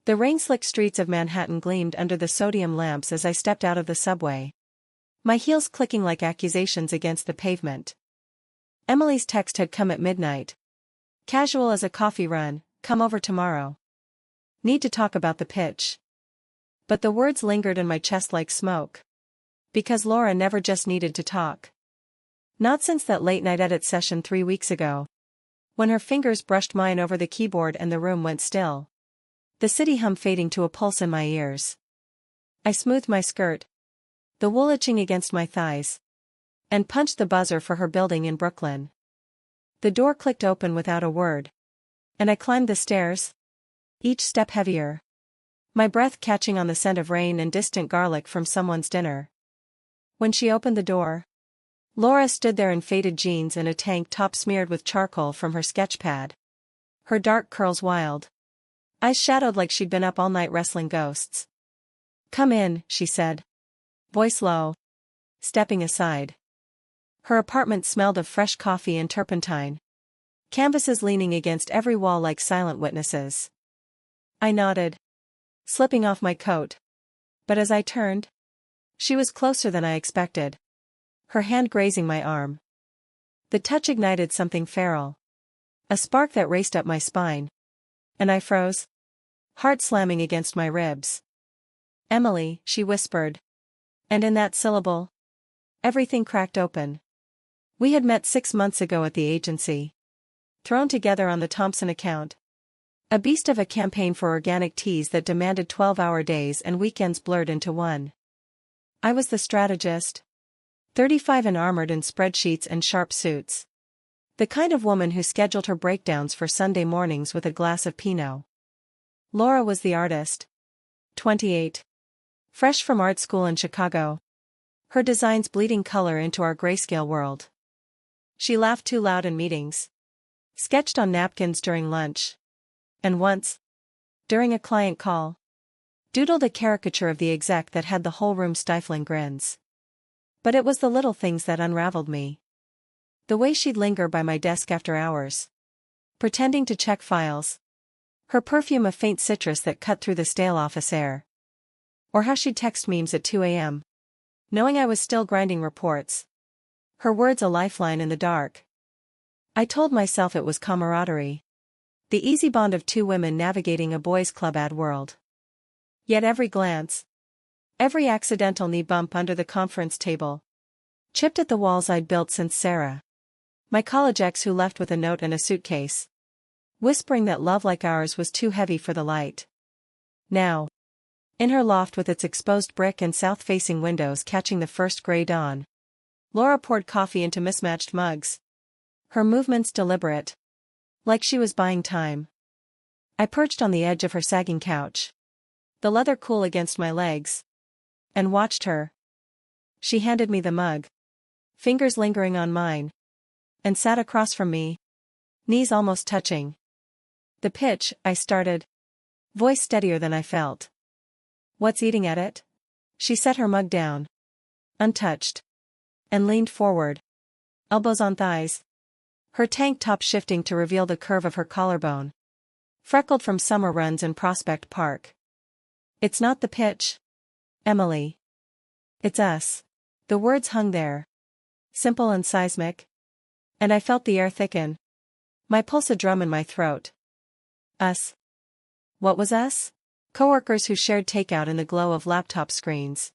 The rain-slicked streets of Manhattan gleamed under the sodium lamps as I stepped out of the subway, my heels clicking like accusations against the pavement. Emily's text had come at midnight. Casual as a coffee run, come over tomorrow. Need to talk about the pitch. But the words lingered in my chest like smoke. Because Laura never just needed to talk. Not since that late-night edit session 3 weeks ago. When her fingers brushed mine over the keyboard and the room went still. The city hum fading to a pulse in my ears. I smoothed my skirt, the wool itching against my thighs, and punched the buzzer for her building in Brooklyn. The door clicked open without a word. And I climbed the stairs, each step heavier, my breath catching on the scent of rain and distant garlic from someone's dinner. When she opened the door, Laura stood there in faded jeans and a tank top smeared with charcoal from her sketchpad. Her dark curls wild, eyes shadowed like she'd been up all night wrestling ghosts. "Come in," she said, voice low, stepping aside. Her apartment smelled of fresh coffee and turpentine. Canvases leaning against every wall like silent witnesses. I nodded, slipping off my coat. But as I turned, she was closer than I expected, her hand grazing my arm. The touch ignited something feral, a spark that raced up my spine. And I froze, heart slamming against my ribs. "Emily," she whispered. And in that syllable, everything cracked open. We had met 6 months ago at the agency. Thrown together on the Thompson account. A beast of a campaign for organic teas that demanded 12-hour days and weekends blurred into one. I was the strategist. 35 and armored in spreadsheets and sharp suits. The kind of woman who scheduled her breakdowns for Sunday mornings with a glass of Pinot. Laura was the artist. 28. Fresh from art school in Chicago. Her designs bleeding color into our grayscale world. She laughed too loud in meetings. Sketched on napkins during lunch. And once, during a client call, doodled a caricature of the exec that had the whole room stifling grins. But it was the little things that unraveled me. The way she'd linger by my desk after hours, pretending to check files. Her perfume of faint citrus that cut through the stale office air. Or how she'd text memes at 2 a.m., knowing I was still grinding reports. Her words a lifeline in the dark. I told myself it was camaraderie. The easy bond of 2 women navigating a boys' club ad world. Yet every glance, every accidental knee bump under the conference table, chipped at the walls I'd built since Sarah, my college ex who left with a note and a suitcase, whispering that love like ours was too heavy for the light. Now, in her loft with its exposed brick and south-facing windows catching the first gray dawn, Laura poured coffee into mismatched mugs. Her movements deliberate. Like she was buying time. I perched on the edge of her sagging couch, the leather cool against my legs, and watched her. She handed me the mug, fingers lingering on mine, and sat across from me, knees almost touching. "The pitch," I started, voice steadier than I felt. "What's eating at it?" She set her mug down, untouched, and leaned forward, elbows on thighs. Her tank top shifting to reveal the curve of her collarbone. Freckled from summer runs in Prospect Park. "It's not the pitch, Emily. It's us." The words hung there, simple and seismic. And I felt the air thicken. My pulse a drum in my throat. Us. What was us? Coworkers who shared takeout in the glow of laptop screens.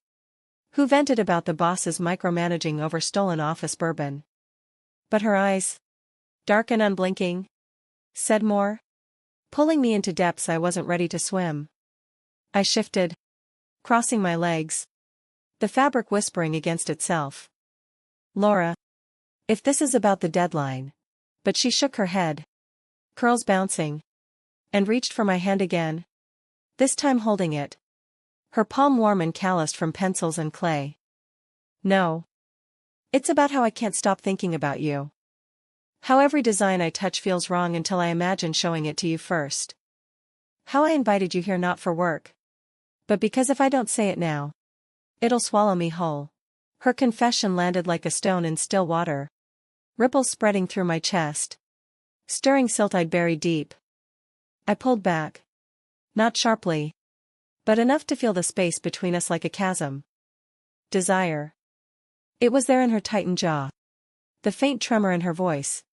Who vented about the boss's micromanaging over stolen office bourbon. But her eyes, dark and unblinking, said more, pulling me into depths I wasn't ready to swim. I shifted, crossing my legs, the fabric whispering against itself. "Laura, if this is about the deadline." But she shook her head, curls bouncing, and reached for my hand again, this time holding it, her palm warm and calloused from pencils and clay. "No. It's about how I can't stop thinking about you. How every design I touch feels wrong until I imagine showing it to you first. How I invited you here not for work, but because if I don't say it now, it'll swallow me whole." Her confession landed like a stone in still water. Ripples spreading through my chest. Stirring silt I'd buried deep. I pulled back, Not sharply, but enough to feel the space between us like a chasm. Desire. It was there in her tightened jaw. The faint tremor in her voice.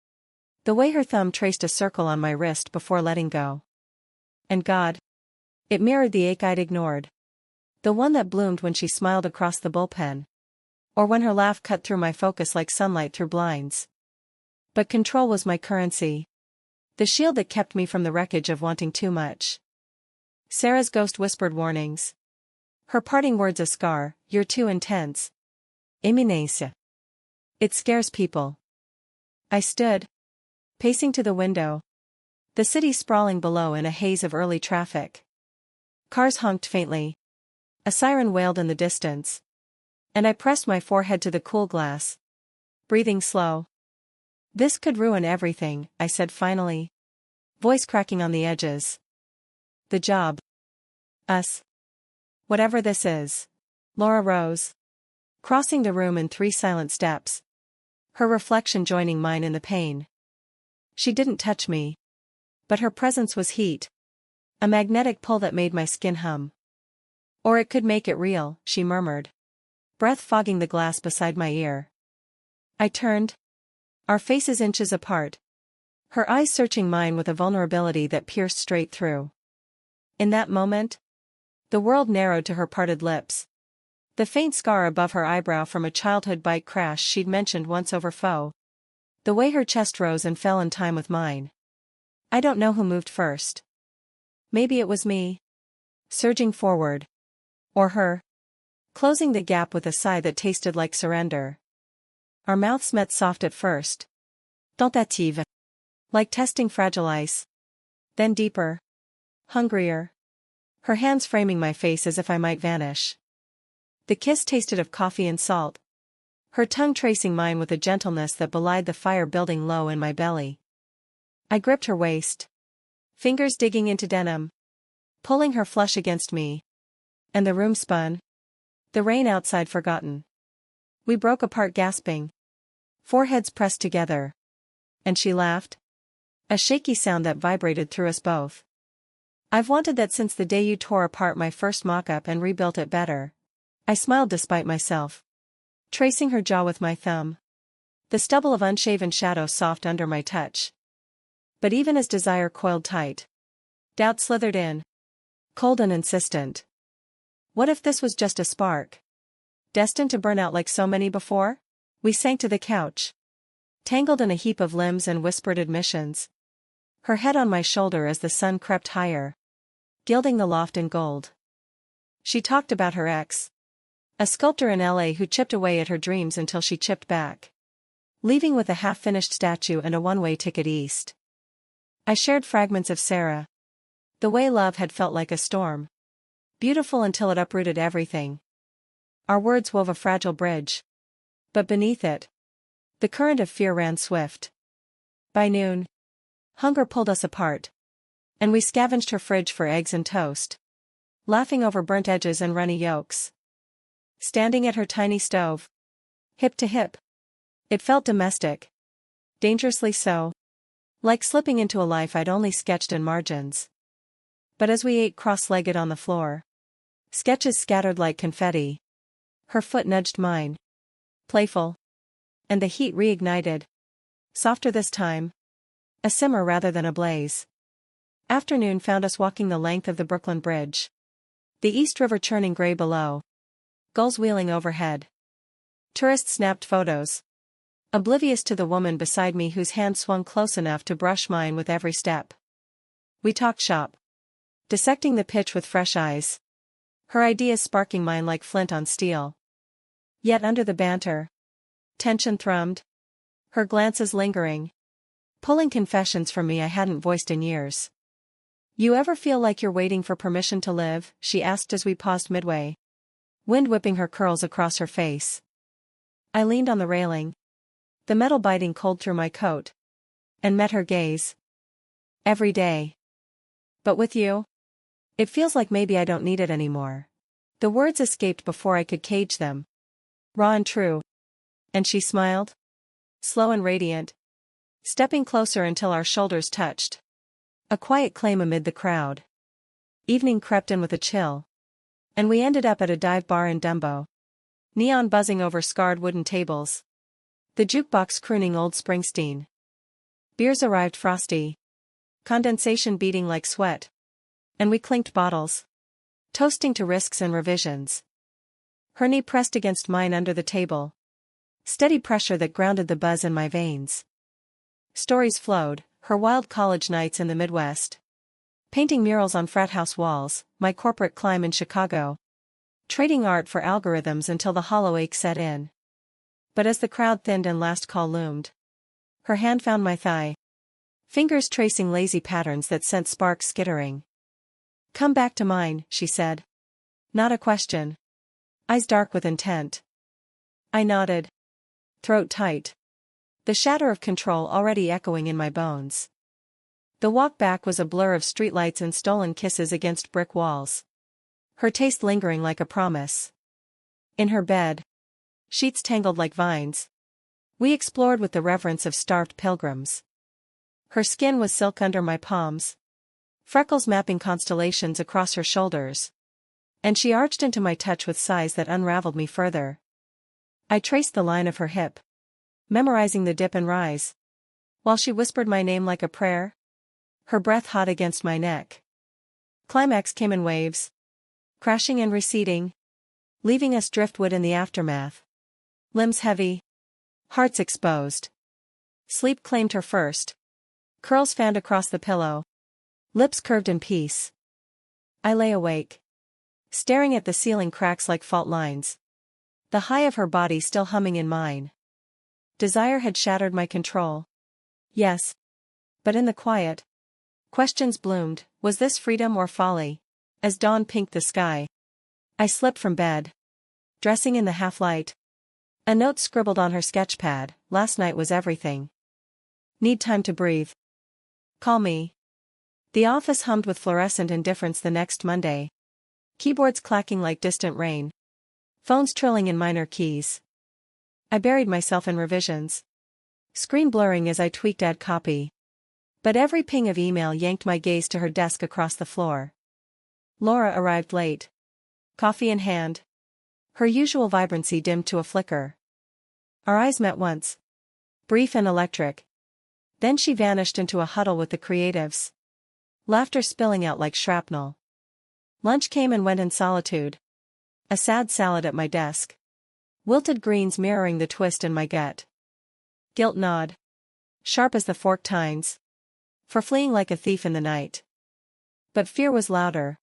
The way her thumb traced a circle on my wrist before letting go. And God. It mirrored the ache I'd ignored. The one that bloomed when she smiled across the bullpen. Or when her laugh cut through my focus like sunlight through blinds. But control was my currency. The shield that kept me from the wreckage of wanting too much. Sarah's ghost whispered warnings. Her parting words a scar, "You're too intense." Imminência. It scares people. I stood, pacing to the window. The city sprawling below in a haze of early traffic. Cars honked faintly. A siren wailed in the distance. And I pressed my forehead to the cool glass. Breathing slow. This could ruin everything, I said finally. Voice cracking on the edges. The job. Us. Whatever this is. Laura rose. Crossing the room in 3 silent steps. Her reflection joining mine in the pain. She didn't touch me. But her presence was heat. A magnetic pull that made my skin hum. Or it could make it real, she murmured. Breath fogging the glass beside my ear. I turned. Our faces inches apart. Her eyes searching mine with a vulnerability that pierced straight through. In that moment, the world narrowed to her parted lips. The faint scar above her eyebrow from a childhood bike crash she'd mentioned once over pho. The way her chest rose and fell in time with mine. I don't know who moved first. Maybe it was me. Surging forward. Or her. Closing the gap with a sigh that tasted like surrender. Our mouths met soft at first. Tentative. Like testing fragile ice. Then deeper. Hungrier. Her hands framing my face as if I might vanish. The kiss tasted of coffee and salt. Her tongue tracing mine with a gentleness that belied the fire building low in my belly. I gripped her waist. Fingers digging into denim. Pulling her flush against me. And the room spun. The rain outside forgotten. We broke apart gasping. Foreheads pressed together. And she laughed. A shaky sound that vibrated through us both. I've wanted that since the day you tore apart my first mock-up and rebuilt it better. I smiled despite myself. Tracing her jaw with my thumb. The stubble of unshaven shadow soft under my touch. But even as desire coiled tight, doubt slithered in. Cold and insistent. What if this was just a spark? Destined to burn out like so many before? We sank to the couch. Tangled in a heap of limbs and whispered admissions. Her head on my shoulder as the sun crept higher. Gilding the loft in gold. She talked about her ex. A sculptor in LA who chipped away at her dreams until she chipped back. Leaving with a half-finished statue and a one-way ticket east. I shared fragments of Sarah. The way love had felt like a storm. Beautiful until it uprooted everything. Our words wove a fragile bridge. But beneath it, the current of fear ran swift. By noon, hunger pulled us apart. And we scavenged her fridge for eggs and toast. Laughing over burnt edges and runny yolks. Standing at her tiny stove. Hip to hip. It felt domestic. Dangerously so. Like slipping into a life I'd only sketched in margins. But as we ate cross-legged on the floor. Sketches scattered like confetti. Her foot nudged mine. Playful. And the heat reignited. Softer this time. A simmer rather than a blaze. Afternoon found us walking the length of the Brooklyn Bridge. The East River churning gray below. Gulls wheeling overhead. Tourists snapped photos. Oblivious to the woman beside me whose hand swung close enough to brush mine with every step. We talked shop. Dissecting the pitch with fresh eyes. Her ideas sparking mine like flint on steel. Yet under the banter. Tension thrummed. Her glances lingering. Pulling confessions from me I hadn't voiced in years. You ever feel like you're waiting for permission to live? She asked as we paused midway. Wind whipping her curls across her face. I leaned on the railing. The metal biting cold through my coat. And met her gaze. Every day. But with you? It feels like maybe I don't need it anymore. The words escaped before I could cage them. Raw and true. And she smiled. Slow and radiant. Stepping closer until our shoulders touched. A quiet claim amid the crowd. Evening crept in with a chill. And we ended up at a dive bar in Dumbo. Neon buzzing over scarred wooden tables. The jukebox crooning old Springsteen. Beers arrived frosty. Condensation beating like sweat. And we clinked bottles. Toasting to risks and revisions. Her knee pressed against mine under the table. Steady pressure that grounded the buzz in my veins. Stories flowed, her wild college nights in the Midwest. Painting murals on frat house walls, my corporate climb in Chicago. Trading art for algorithms until the hollow ache set in. But as the crowd thinned and last call loomed, her hand found my thigh. Fingers tracing lazy patterns that sent sparks skittering. "Come back to mine," she said. Not a question. Eyes dark with intent. I nodded. Throat tight. The shatter of control already echoing in my bones. The walk back was a blur of streetlights and stolen kisses against brick walls. Her taste lingering like a promise. In her bed. Sheets tangled like vines. We explored with the reverence of starved pilgrims. Her skin was silk under my palms. Freckles mapping constellations across her shoulders. And she arched into my touch with sighs that unraveled me further. I traced the line of her hip. Memorizing the dip and rise. While she whispered my name like a prayer. Her breath hot against my neck. Climax came in waves. Crashing and receding. Leaving us driftwood in the aftermath. Limbs heavy. Hearts exposed. Sleep claimed her first. Curls fanned across the pillow. Lips curved in peace. I lay awake. Staring at the ceiling cracks like fault lines. The high of her body still humming in mine. Desire had shattered my control. Yes. But in the quiet. Questions bloomed, was this freedom or folly? As dawn pinked the sky. I slipped from bed. Dressing in the half-light. A note scribbled on her sketchpad, last night was everything. Need time to breathe. Call me. The office hummed with fluorescent indifference the next Monday. Keyboards clacking like distant rain. Phones trilling in minor keys. I buried myself in revisions. Screen blurring as I tweaked add copy. But every ping of email yanked my gaze to her desk across the floor. Laura arrived late. Coffee in hand. Her usual vibrancy dimmed to a flicker. Our eyes met once. Brief and electric. Then she vanished into a huddle with the creatives. Laughter spilling out like shrapnel. Lunch came and went in solitude. A sad salad at my desk. Wilted greens mirroring the twist in my gut. Guilt gnawed. Sharp as the forked tines. For fleeing like a thief in the night. But fear was louder.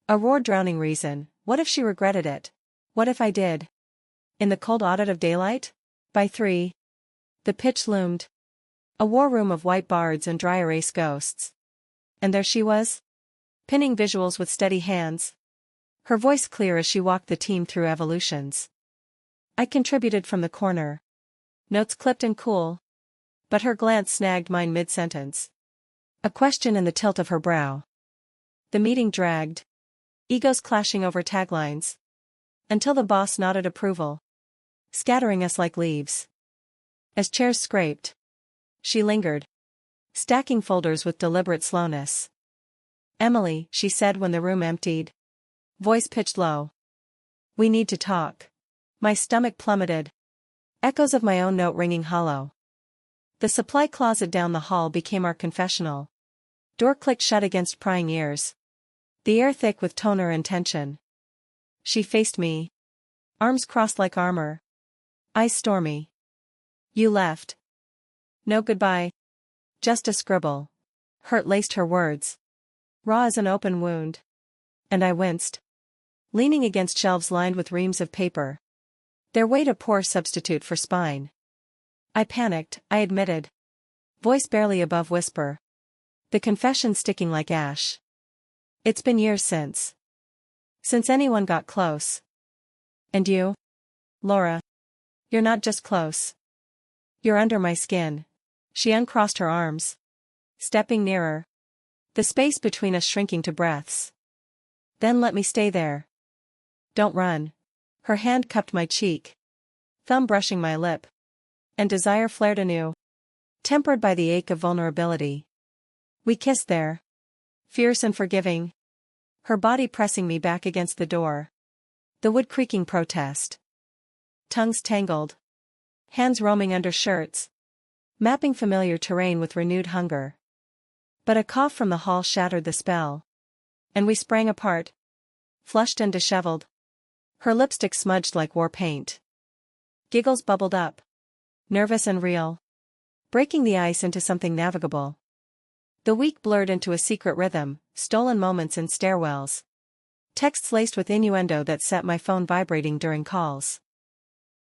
A roar drowning reason. What if she regretted it? What if I did? In the cold audit of daylight? By 3. The pitch loomed. A war room of white bards and dry erase ghosts. And there she was? Pinning visuals with steady hands. Her voice clear as she walked the team through evolutions. I contributed from the corner. Notes clipped and cool. But her glance snagged mine mid-sentence. A question in the tilt of her brow. The meeting dragged. Egos clashing over taglines. Until the boss nodded approval. Scattering us like leaves. As chairs scraped. She lingered. Stacking folders with deliberate slowness. "Emily," she said when the room emptied. Voice pitched low. "We need to talk." My stomach plummeted. Echoes of my own note ringing hollow. The supply closet down the hall became our confessional. Door clicked shut against prying ears. The air thick with toner and tension. She faced me. Arms crossed like armor. Eyes stormy. "You left." "No goodbye. Just a scribble." Hurt laced her words. Raw as an open wound. And I winced. Leaning against shelves lined with reams of paper. Their weight a poor substitute for spine. I panicked, I admitted. Voice barely above whisper. The confession sticking like ash. "It's been years since anyone got close." "And you? Laura. You're not just close. You're under my skin." She uncrossed her arms. Stepping nearer. The space between us shrinking to breaths. "Then let me stay there. Don't run." Her hand cupped my cheek. Thumb brushing my lip. And desire flared anew. Tempered by the ache of vulnerability. We kissed there. Fierce and forgiving. her body pressing me back against the door. The wood creaking protest. Tongues tangled. Hands roaming under shirts. Mapping familiar terrain with renewed hunger. But a cough from the hall shattered the spell. And we sprang apart. Flushed and disheveled. Her lipstick smudged like war paint. Giggles bubbled up. Nervous and real. Breaking the ice into something navigable. The week blurred into a secret rhythm, stolen moments in stairwells. Texts laced with innuendo that set my phone vibrating during calls.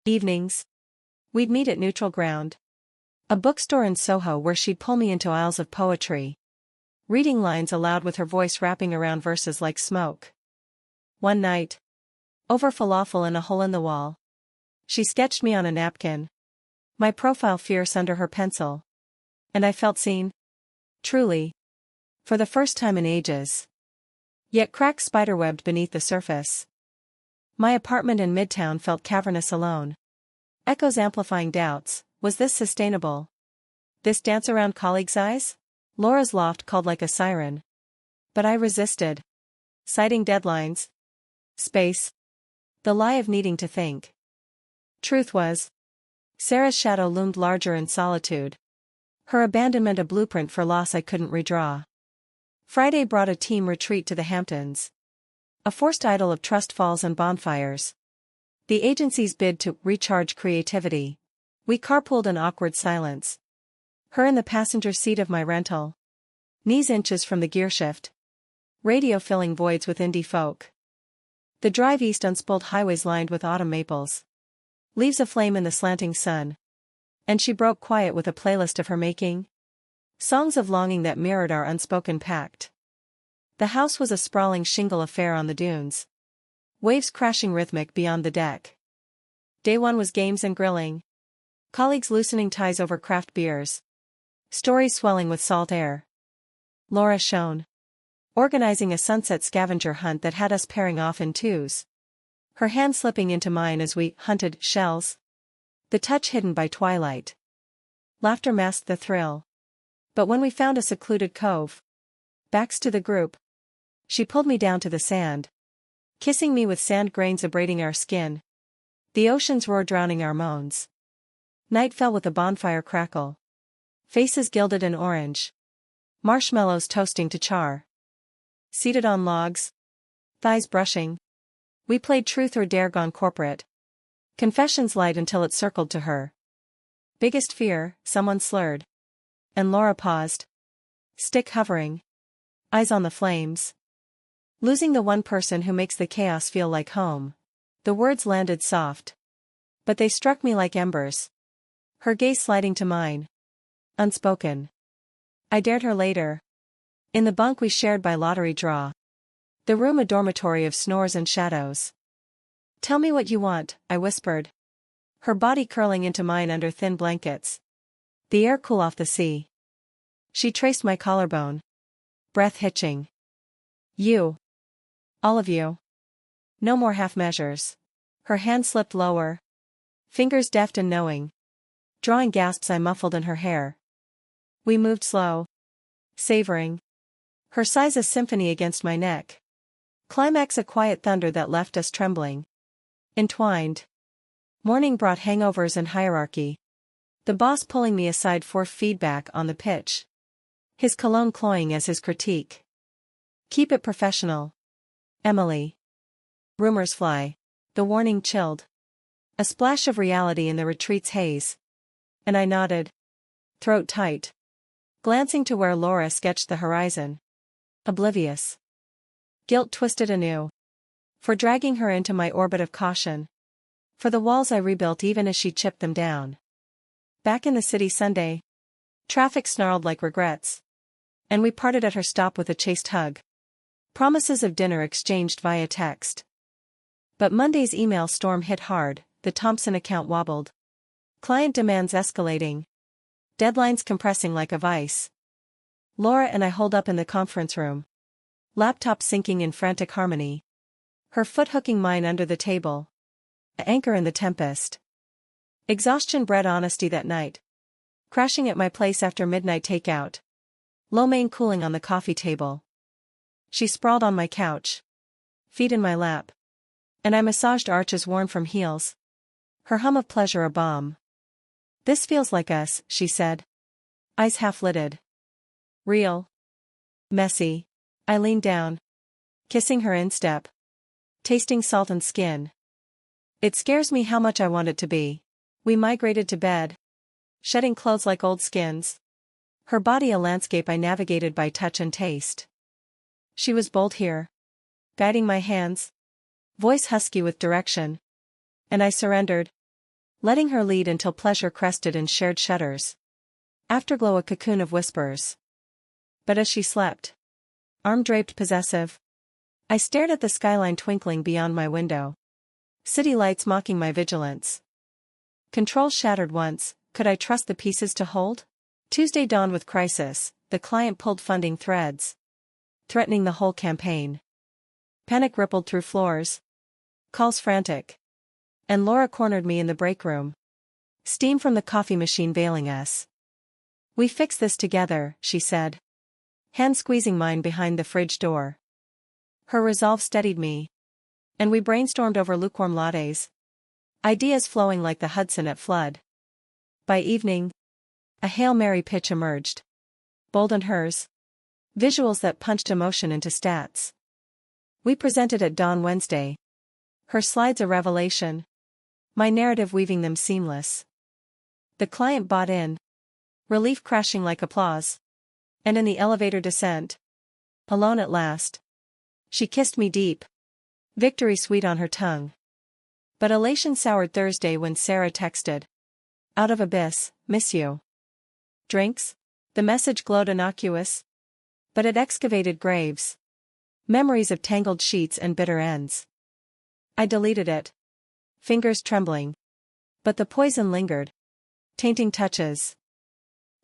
Evenings. We'd meet at neutral ground. A bookstore in Soho where she'd pull me into aisles of poetry. Reading lines aloud with her voice wrapping around verses like smoke. One night. Over falafel in a hole in the wall. She sketched me on a napkin. My profile fierce under her pencil. And I felt seen. Truly. For the first time in ages. Yet cracks spiderwebbed beneath the surface. My apartment in Midtown felt cavernous alone. Echoes amplifying doubts, was this sustainable? This dance around colleagues' eyes? Laura's loft called like a siren. But I resisted. Citing deadlines. Space. The lie of needing to think. Truth was. Sarah's shadow loomed larger in solitude. Her abandonment a blueprint for loss I couldn't redraw. Friday brought a team retreat to the Hamptons. A forced idyll of trust falls and bonfires. The agency's bid to recharge creativity. We carpooled in awkward silence. Her in the passenger seat of my rental. Knees inches from the gearshift. Radio filling voids with indie folk. The drive east unspooled highways lined with autumn maples. Leaves aflame in the slanting sun. And she broke quiet with a playlist of her making. Songs of longing that mirrored our unspoken pact. The house was a sprawling shingle affair on the dunes. Waves crashing rhythmic beyond the deck. Day one was games and grilling. Colleagues loosening ties over craft beers. Stories swelling with salt air. Laura shone. Organizing a sunset scavenger hunt that had us pairing off in twos. Her hand slipping into mine as we hunted shells. The touch hidden by twilight. Laughter masked the thrill. But when we found a secluded cove. Backs to the group. She pulled me down to the sand. Kissing me with sand grains abrading our skin. The ocean's roar drowning our moans. Night fell with a bonfire crackle. Faces gilded in orange. Marshmallows toasting to char. Seated on logs. Thighs brushing. We played truth or dare gone corporate. Confessions light until it circled to her. Biggest fear, someone slurred. And Laura paused. Stick hovering. Eyes on the flames. Losing the one person who makes the chaos feel like home. The words landed soft. But they struck me like embers. Her gaze sliding to mine. Unspoken. I dared her later. In the bunk we shared by lottery draw. The room a dormitory of snores and shadows. Tell me what you want, I whispered. Her body curling into mine under thin blankets. The air cool off the sea. She traced my collarbone. Breath hitching. You. All of you. No more half measures. Her hand slipped lower. Fingers deft and knowing. Drawing gasps I muffled in her hair. We moved slow. Savoring. Her sighs a symphony against my neck. Climax a quiet thunder that left us trembling. Entwined. Morning brought hangovers and hierarchy. The boss pulling me aside for feedback on the pitch. His cologne cloying as his critique. Keep it professional. Emily. Rumors fly. The warning chilled. A splash of reality in the retreat's haze. And I nodded. Throat tight. Glancing to where Laura sketched the horizon. Oblivious. Guilt twisted anew. For dragging her into my orbit of caution. For the walls I rebuilt even as she chipped them down. Back in the city Sunday. Traffic snarled like regrets. And we parted at her stop with a chaste hug. Promises of dinner exchanged via text. But Monday's email storm hit hard, the Thompson account wobbled. Client demands escalating. Deadlines compressing like a vice. Laura and I holed up in the conference room. Laptop syncing in frantic harmony. Her foot hooking mine under the table. An anchor in the tempest. Exhaustion bred honesty that night. Crashing at my place after midnight takeout. Lo mein cooling on the coffee table. She sprawled on my couch, feet in my lap, and I massaged arches worn from heels. Her hum of pleasure a balm. "This feels like us," she said. Eyes half-lidded. "Real. Messy." I leaned down, kissing her instep, tasting salt and skin. "It scares me how much I want it to be." We migrated to bed, shedding clothes like old skins. Her body a landscape I navigated by touch and taste. She was bold here, guiding my hands, voice husky with direction. And I surrendered, letting her lead until pleasure crested in shared shudders. Afterglow a cocoon of whispers. But as she slept, arm-draped possessive, I stared at the skyline twinkling beyond my window. City lights mocking my vigilance. Control shattered once, could I trust the pieces to hold? Tuesday dawned with crisis, the client pulled funding threads, threatening the whole campaign. Panic rippled through floors. Calls frantic. And Laura cornered me in the break room. Steam from the coffee machine veiling us. "We fix this together," she said, hand squeezing mine behind the fridge door. Her resolve steadied me. And we brainstormed over lukewarm lattes. Ideas flowing like the Hudson at flood. By evening, a Hail Mary pitch emerged. Bold and hers. Visuals that punched emotion into stats. We presented at dawn Wednesday. Her slides a revelation. My narrative weaving them seamless. The client bought in. Relief crashing like applause. And in the elevator descent, alone at last, she kissed me deep. Victory sweet on her tongue. But elation soured Thursday when Sarah texted. "Out of abyss, miss you. Drinks?" The message glowed innocuous, but it excavated graves. Memories of tangled sheets and bitter ends. I deleted it, fingers trembling. But the poison lingered. Tainting touches.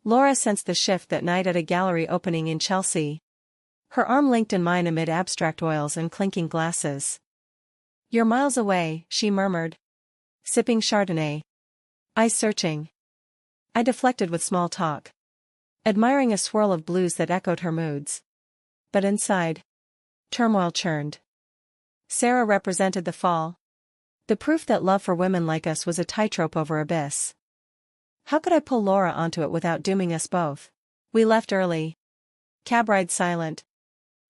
Laura sensed the shift that night at a gallery opening in Chelsea. Her arm linked in mine amid abstract oils and clinking glasses. "You're miles away," she murmured, sipping Chardonnay. Eyes searching. I deflected with small talk, admiring a swirl of blues that echoed her moods. But inside, turmoil churned. Sarah represented the fall. The proof that love for women like us was a tightrope over abyss. How could I pull Laura onto it without dooming us both? We left early. Cab ride silent.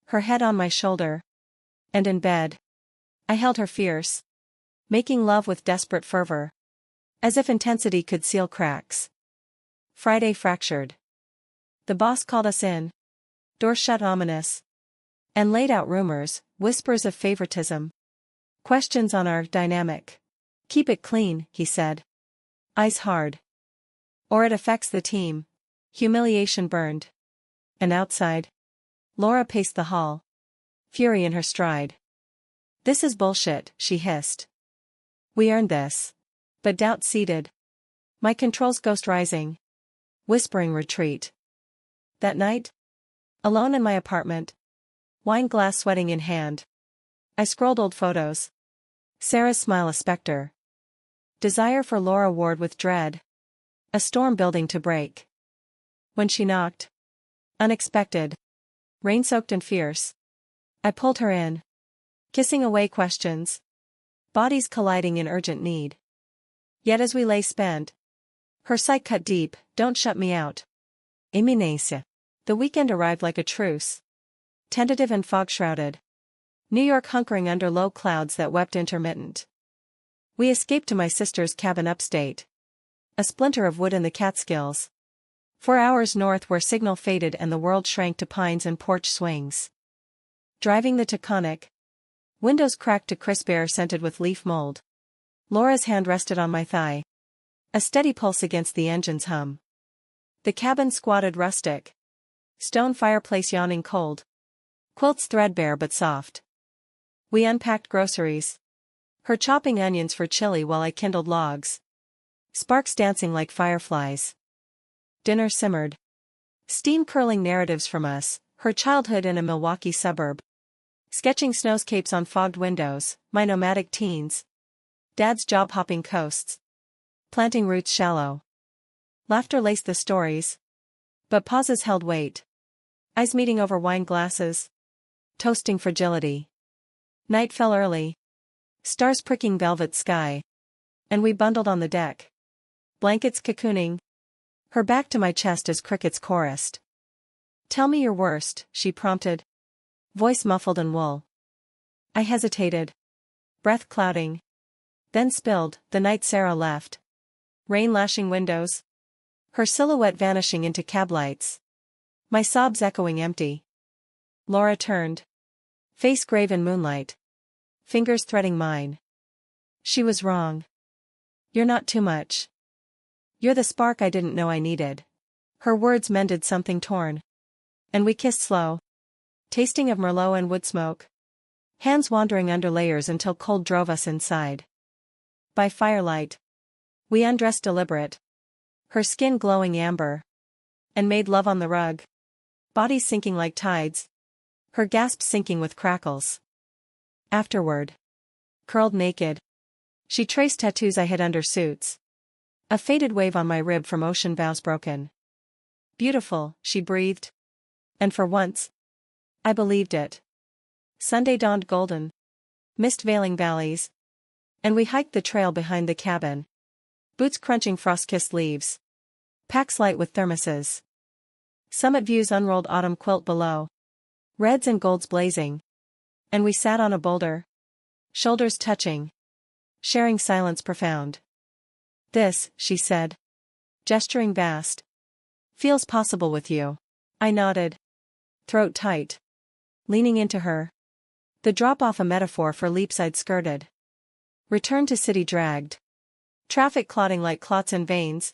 Her head on my shoulder. And in bed, I held her fierce, making love with desperate fervor, as if intensity could seal cracks. Friday fractured. The boss called us in. Door shut ominous. And laid out rumors, whispers of favoritism. Questions on our dynamic. "Keep it clean," he said. Eyes hard. "Or it affects the team." Humiliation burned. And outside, Laura paced the hall, fury in her stride. "This is bullshit," she hissed. "We earned this." But doubt seeded. My control's ghost rising. Whispering retreat. That night, alone in my apartment, wine glass sweating in hand, I scrolled old photos. Sarah's smile a specter. Desire for Laura warred with dread. A storm building to break. When she knocked, unexpected, rain-soaked and fierce, I pulled her in, kissing away questions, bodies colliding in urgent need. Yet as we lay spent, her sight cut deep. "Don't shut me out. Imminência." The weekend arrived like a truce. Tentative and fog-shrouded. New York hunkering under low clouds that wept intermittent. We escaped to my sister's cabin upstate. A splinter of wood in the Catskills. 4 hours north where signal faded and the world shrank to pines and porch swings. Driving the Taconic. Windows cracked to crisp air scented with leaf mold. Laura's hand rested on my thigh. A steady pulse against the engine's hum. The cabin squatted rustic. Stone fireplace yawning cold. Quilts threadbare but soft. We unpacked groceries. Her chopping onions for chili while I kindled logs. Sparks dancing like fireflies. Dinner simmered. Steam curling narratives from us, her childhood in a Milwaukee suburb. Sketching snowscapes on fogged windows, my nomadic teens. Dad's job-hopping coasts. Planting roots shallow. Laughter laced the stories. But pauses held weight. Eyes meeting over wine glasses. toasting fragility. Night fell early. Stars pricking velvet sky. And we bundled on the deck. Blankets cocooning. Her back to my chest as crickets chorused. "Tell me your worst," she prompted. Voice muffled in wool. I hesitated. Breath clouding. Then spilled, the night Sarah left. Rain lashing windows. Her silhouette vanishing into cab lights. My sobs echoing empty. Laura turned. Face grave in moonlight. Fingers threading mine. She was wrong. "You're not too much. You're the spark I didn't know I needed." Her words mended something torn. And we kissed slow. Tasting of Merlot and wood smoke. Hands wandering under layers until cold drove us inside. By firelight. We undressed deliberate. Her skin glowing amber. And made love on the rug. Bodies sinking like tides. Her gasps sinking with crackles. Afterward. Curled naked. She traced tattoos I hid under suits. A faded wave on my rib from ocean vows broken. "Beautiful," she breathed. And for once, I believed it. Sunday dawned golden. Mist veiling valleys. And we hiked the trail behind the cabin. Boots crunching frost-kissed leaves. Packs light with thermoses. Summit views unrolled autumn quilt below. Reds and golds blazing. And we sat on a boulder. Shoulders touching. Sharing silence profound. "This," she said. Gesturing vast. "Feels possible with you." I nodded. Throat tight. Leaning into her. The drop-off a metaphor for leaps I'd skirted. Return to city dragged. Traffic clotting like clots in veins.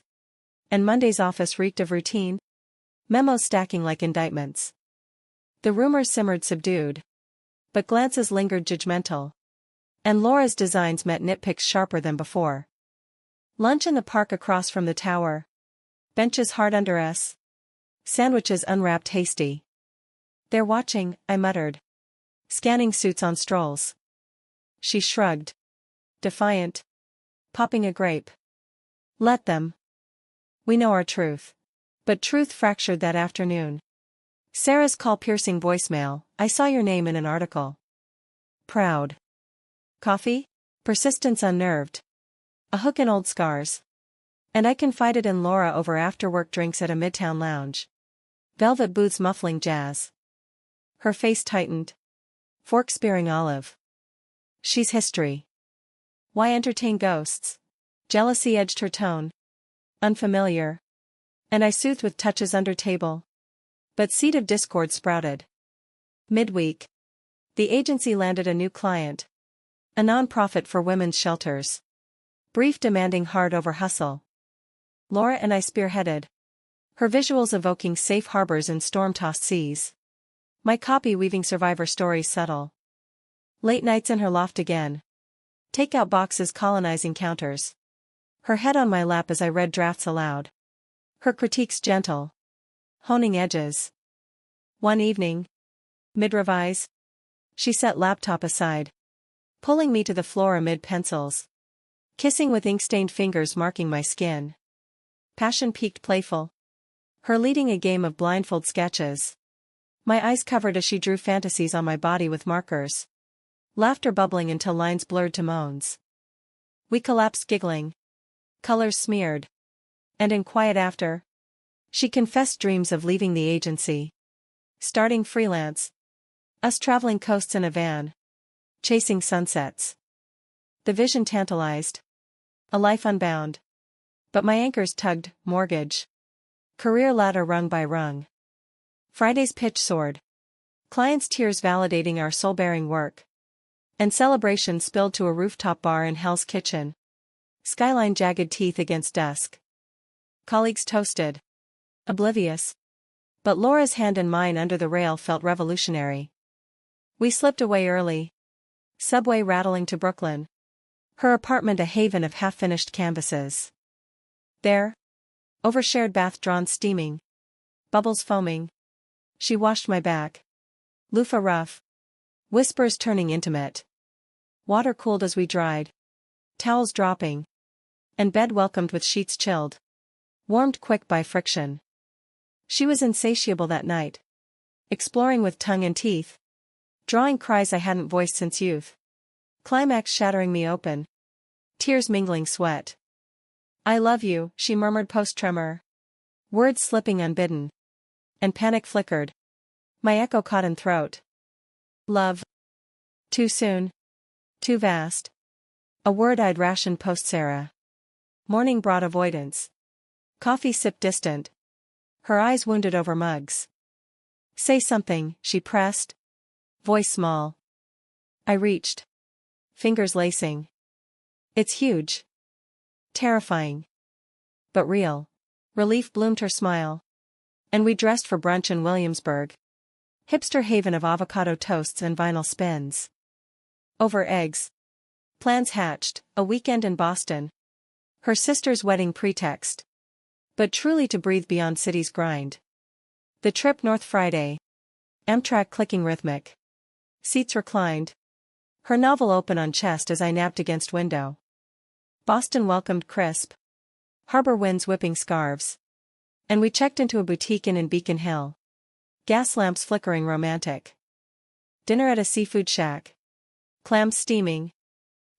And Monday's office reeked of routine. Memos stacking like indictments. The rumors simmered subdued. But glances lingered judgmental. And Laura's designs met nitpicks sharper than before. Lunch in the park across from the tower. Benches hard under us. Sandwiches unwrapped hasty. "They're watching," I muttered. Scanning suits on strolls. She shrugged. Defiant. Popping a grape. "Let them. We know our truth." But truth fractured that afternoon. Sarah's call-piercing voicemail, "I saw your name in an article." Proud. Coffee? Persistence unnerved. A hook in old scars. And I confided in Laura over after-work drinks at a midtown lounge. Velvet boots muffling jazz. Her face tightened. Fork spearing olive. She's history. Why entertain ghosts? Jealousy edged her tone. Unfamiliar. And I soothed with touches under table. But seed of discord sprouted. Midweek. The agency landed a new client. A non-profit for women's shelters. Brief demanding hard over hustle. Laura and I spearheaded. Her visuals evoking safe harbors in storm-tossed seas. My copy weaving survivor stories subtle. Late nights in her loft again. Takeout boxes colonizing counters. Her head on my lap as I read drafts aloud. Her critiques gentle. Honing edges. One evening. Mid-revise. She set laptop aside. Pulling me to the floor amid pencils. Kissing with ink-stained fingers marking my skin. Passion peaked playful. Her leading a game of blindfold sketches. My eyes covered as she drew fantasies on my body with markers. Laughter bubbling until lines blurred to moans. We collapsed giggling. Colors smeared. And in quiet after. She confessed dreams of leaving the agency. Starting freelance. Us traveling coasts in a van. Chasing sunsets. The vision tantalized. A life unbound. But my anchors tugged, mortgage. Career ladder rung by rung. Friday's pitch soared. Clients' tears validating our soul-bearing work. And celebration spilled to a rooftop bar in Hell's Kitchen. Skyline jagged teeth against dusk. Colleagues toasted. Oblivious. But Laura's hand in mine under the rail felt revolutionary. We slipped away early. Subway rattling to Brooklyn. Her apartment a haven of half-finished canvases. There. Overshared bath drawn steaming. Bubbles foaming. She washed my back. Loofah rough. Whispers turning intimate. Water cooled as we dried. Towels dropping. And bed welcomed with sheets chilled. Warmed quick by friction. She was insatiable that night. Exploring with tongue and teeth. Drawing cries I hadn't voiced since youth. Climax shattering me open. Tears mingling sweat. I love you, she murmured post-tremor. Words slipping unbidden. And panic flickered. My echo caught in throat. Love. Too soon. Too vast. A word I'd rationed post-Sarah. Morning brought avoidance. Coffee sipped distant. Her eyes wounded over mugs. Say something, she pressed. Voice small. I reached. Fingers lacing. It's huge. Terrifying. But real. Relief bloomed her smile. And we dressed for brunch in Williamsburg. Hipster haven of avocado toasts and vinyl spins. Over eggs. Plans hatched, a weekend in Boston. Her sister's wedding pretext. But truly to breathe beyond city's grind. The trip north Friday. Amtrak clicking rhythmic. Seats reclined. Her novel open on chest as I napped against window. Boston welcomed crisp. Harbor winds whipping scarves. And we checked into a boutique inn in Beacon Hill. Gas lamps flickering romantic. Dinner at a seafood shack. Clams steaming.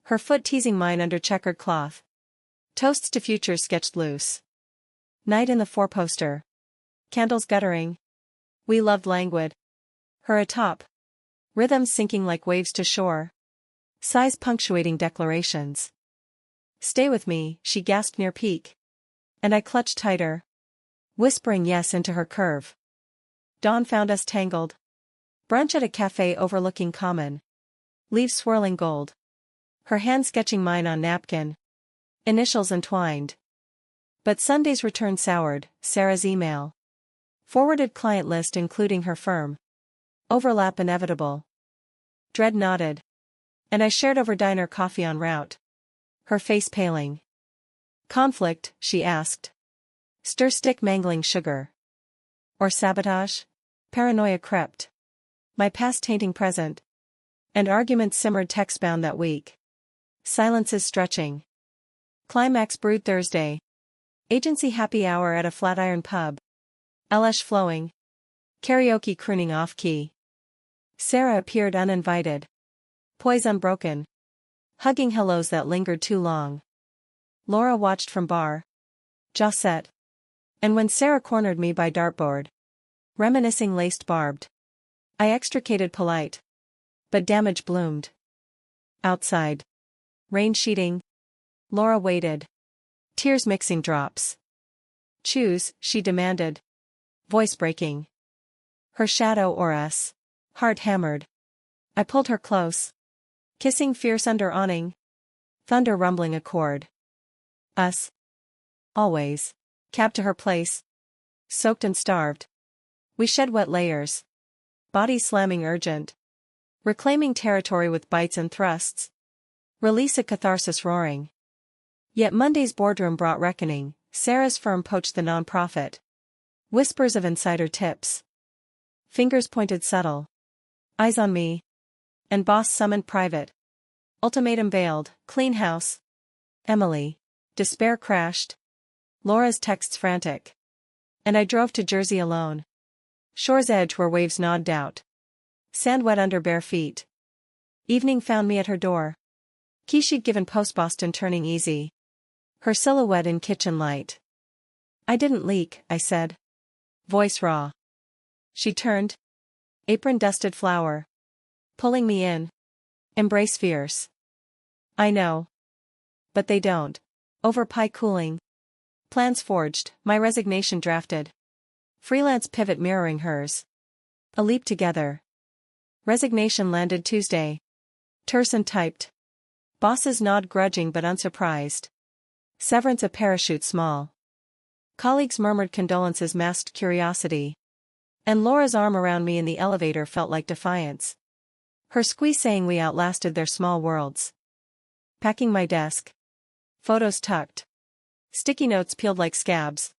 Her foot teasing mine under checkered cloth. Toasts to futures sketched loose. Night in the four-poster. Candles guttering. We loved languid. Her atop. Rhythms sinking like waves to shore. Sighs punctuating declarations. Stay with me, she gasped near peak. And I clutched tighter. Whispering yes into her curve. Dawn found us tangled. Brunch at a cafe overlooking common. Leaves swirling gold. Her hand sketching mine on napkin. Initials entwined. But Sunday's return soured, Sarah's email. Forwarded client list including her firm. Overlap inevitable. Dread nodded. And I shared over diner coffee en route. Her face paling. Conflict, she asked. Stir stick mangling sugar. Or sabotage? Paranoia crept. My past tainting present. And arguments simmered text-bound that week. Silences stretching. Climax brewed Thursday. Agency happy hour at a Flatiron pub. Elish flowing. Karaoke crooning off-key. Sarah appeared uninvited. Poise unbroken. Hugging hellos that lingered too long. Laura watched from bar. Jaw set. And when Sarah cornered me by dartboard. Reminiscing laced barbed. I extricated polite. But damage bloomed. Outside. Rain sheeting. Laura waited. Tears mixing drops. Choose, she demanded. Voice breaking. Her shadow or us. Heart hammered. I pulled her close. Kissing fierce under awning. Thunder rumbling a chord. Us. Always. Cab to her place. Soaked and starved. We shed wet layers. Bodies slamming urgent. Reclaiming territory with bites and thrusts. Release a catharsis roaring. Yet Monday's boardroom brought reckoning. Sarah's firm poached the nonprofit. Whispers of insider tips. Fingers pointed subtle. Eyes on me. And boss summoned private. Ultimatum veiled, clean house. Emily. Despair crashed. Laura's texts frantic. And I drove to Jersey alone. Shore's edge where waves gnawed doubt. Sand wet under bare feet. Evening found me at her door. Key she'd given post Boston turning easy. Her silhouette in kitchen light. I didn't leak, I said. Voice raw. She turned. Apron dusted flour. Pulling me in. Embrace fierce. I know. But they don't. Over pie cooling. Plans forged, my resignation drafted. Freelance pivot mirroring hers. A leap together. Resignation landed Tuesday. Terse and typed. Bosses nod grudging but unsurprised. Severance a parachute small. Colleagues murmured condolences masked curiosity. And Laura's arm around me in the elevator felt like defiance. Her squeeze saying we outlasted their small worlds. Packing my desk. Photos tucked. Sticky notes peeled like scabs.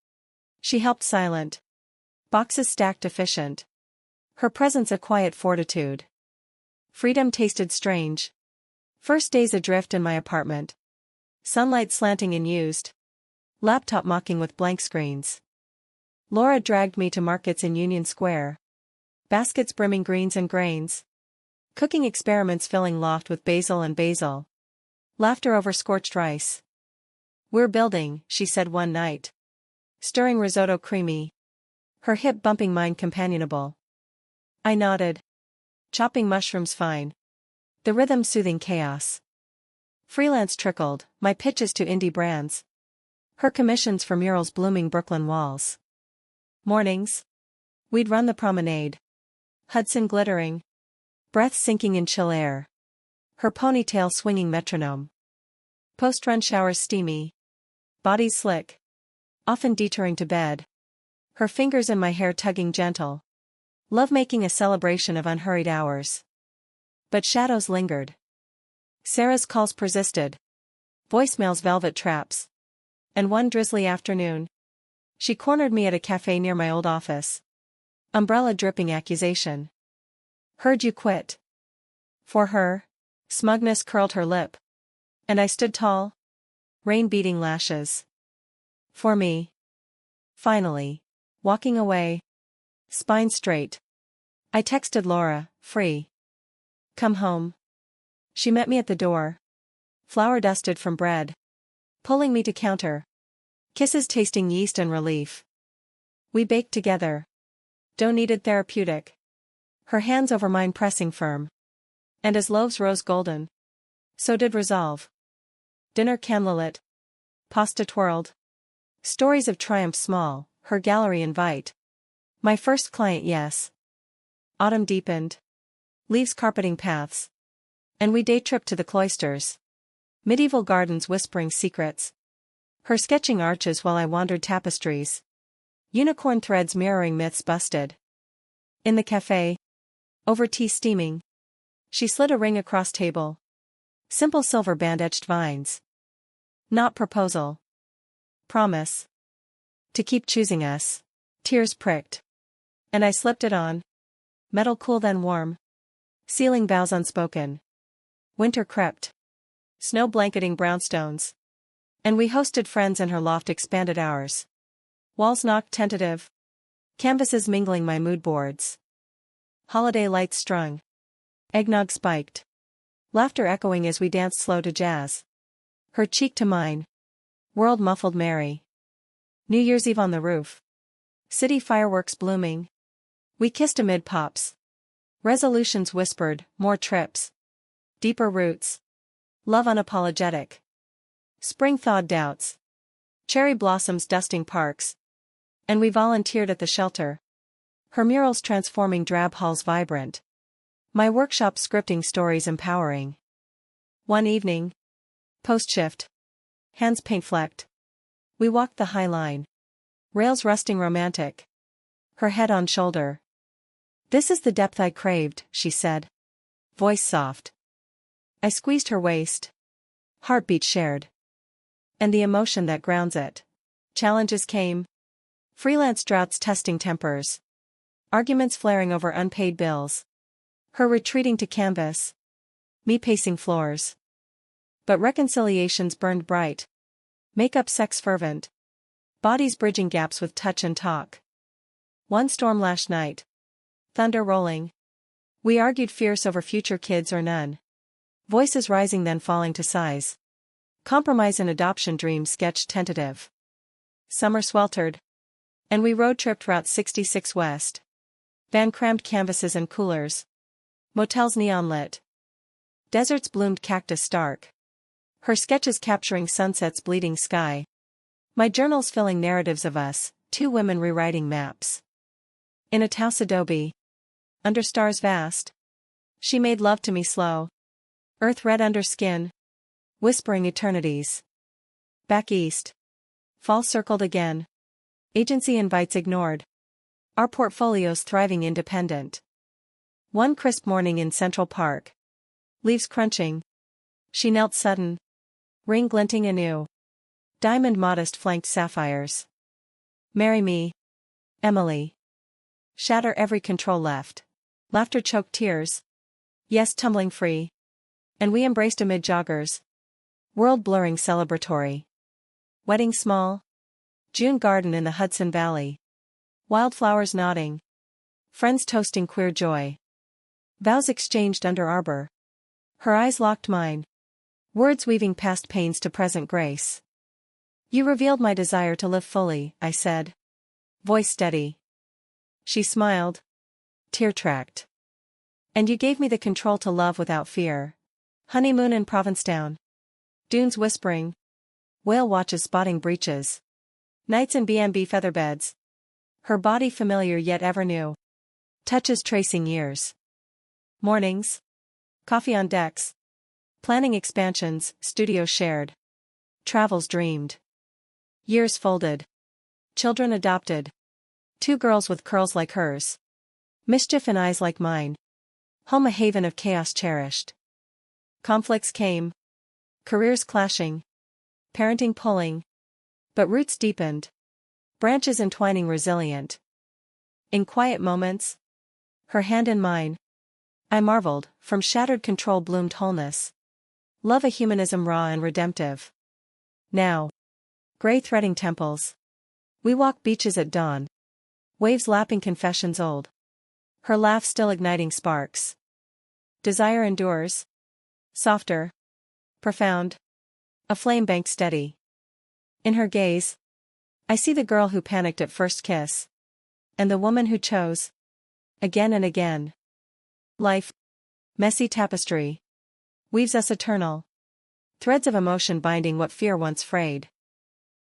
She helped silent. Boxes stacked efficient. Her presence a quiet fortitude. Freedom tasted strange. First days adrift in my apartment. Sunlight slanting and used. Laptop mocking with blank screens. Laura dragged me to markets in Union Square. Baskets brimming greens and grains. Cooking experiments filling loft with basil. Laughter over scorched rice. We're building, she said one night. Stirring risotto creamy. Her hip bumping mine companionable. I nodded. Chopping mushrooms fine. The rhythm soothing chaos. Freelance trickled, my pitches to indie brands. Her commissions for murals blooming Brooklyn walls. Mornings. We'd run the promenade. Hudson glittering. Breath sinking in chill air. Her ponytail swinging metronome. Post-run showers steamy. Bodies slick. Often detouring to bed. Her fingers in my hair tugging gentle. Love making a celebration of unhurried hours. But shadows lingered. Sarah's calls persisted. Voicemails velvet traps. And one drizzly afternoon. She cornered me at a cafe near my old office. Umbrella dripping accusation. Heard you quit. For her. Smugness curled her lip. And I stood tall. Rain beating lashes. For me. Finally. Walking away. Spine straight. I texted Laura, free. Come home. She met me at the door. Flour dusted from bread. Pulling me to counter. Kisses tasting yeast and relief. We baked together. Dough needed therapeutic. Her hands over mine pressing firm. And as loaves rose golden. So did resolve. Dinner candlelit. Pasta twirled. Stories of triumph small, her gallery invite. My first client yes. Autumn deepened. Leaves carpeting paths. And we day tripped to the cloisters. Medieval gardens whispering secrets. Her sketching arches while I wandered tapestries. Unicorn threads mirroring myths busted. In the cafe. Over tea steaming. She slid a ring across table. Simple silver band-etched vines. Not proposal. Promise. To keep choosing us. Tears pricked. And I slipped it on. Metal cool then warm. Sealing vows unspoken. Winter crept. Snow blanketing brownstones. And we hosted friends in her loft expanded hours. Walls knocked tentative. Canvases mingling my mood boards. Holiday lights strung. Eggnog spiked. Laughter echoing as we danced slow to jazz. Her cheek to mine. World muffled merry. New Year's Eve on the roof. City fireworks blooming. We kissed amid pops. Resolutions whispered, more trips. Deeper roots. Love unapologetic. Spring thawed doubts. Cherry blossoms dusting parks. And we volunteered at the shelter. Her murals transforming drab halls vibrant. My workshop scripting stories empowering. One evening. Post-shift. Hands paint-flecked. We walked the high line. Rails rusting romantic. Her head on shoulder. This is the depth I craved, she said. Voice soft. I squeezed her waist. Heartbeat shared. And the emotion that grounds it. Challenges came. Freelance droughts testing tempers. Arguments flaring over unpaid bills. Her retreating to canvas. Me pacing floors. But reconciliations burned bright. Makeup sex fervent. Bodies bridging gaps with touch and talk. One storm lashed night. Thunder rolling. We argued fierce over future kids or none. Voices rising then falling to sighs. Compromise and adoption dreams sketched tentative. Summer sweltered. And we road-tripped Route 66 West. Van crammed canvases and coolers. Motels neon lit. Deserts bloomed cactus stark. Her sketches capturing sunset's bleeding sky. My journals filling narratives of us, two women rewriting maps. In a house adobe. Under stars vast. She made love to me slow. Earth red under skin. Whispering eternities. Back east. Fall circled again. Agency invites ignored. Our portfolios thriving independent. One crisp morning in Central Park. Leaves crunching. She knelt sudden. Ring glinting anew. Diamond modest flanked sapphires. Marry me. Emily. Shatter every control left. Laughter choked tears. Yes tumbling free. And we embraced amid joggers. World blurring celebratory. Wedding small. June garden in the Hudson Valley. Wildflowers nodding. Friends toasting queer joy. Vows exchanged under arbor. Her eyes locked mine. Words weaving past pains to present grace. You revealed my desire to live fully, I said. Voice steady. She smiled. Tear-tracked. And you gave me the control to love without fear. Honeymoon in Provincetown. Dunes whispering. Whale watches spotting breaches. Nights in B&B featherbeds. Her body familiar yet ever new. Touches tracing years. Mornings. Coffee on decks. Planning expansions, studios shared. Travels dreamed. Years folded. Children adopted. 2 girls with curls like hers. Mischief in eyes like mine. Home a haven of chaos cherished. Conflicts came. Careers clashing. Parenting pulling. But roots deepened. Branches entwining resilient. In quiet moments. Her hand in mine. I marveled, from shattered control bloomed wholeness. Love a humanism raw and redemptive. Now. Gray threading temples. We walk beaches at dawn. Waves lapping confessions old. Her laugh still igniting sparks. Desire endures. Softer. Profound. A flame banked steady. In her gaze. I see the girl who panicked at first kiss. And the woman who chose. Again and again. Life. Messy tapestry. Weaves us eternal. Threads of emotion binding what fear once frayed.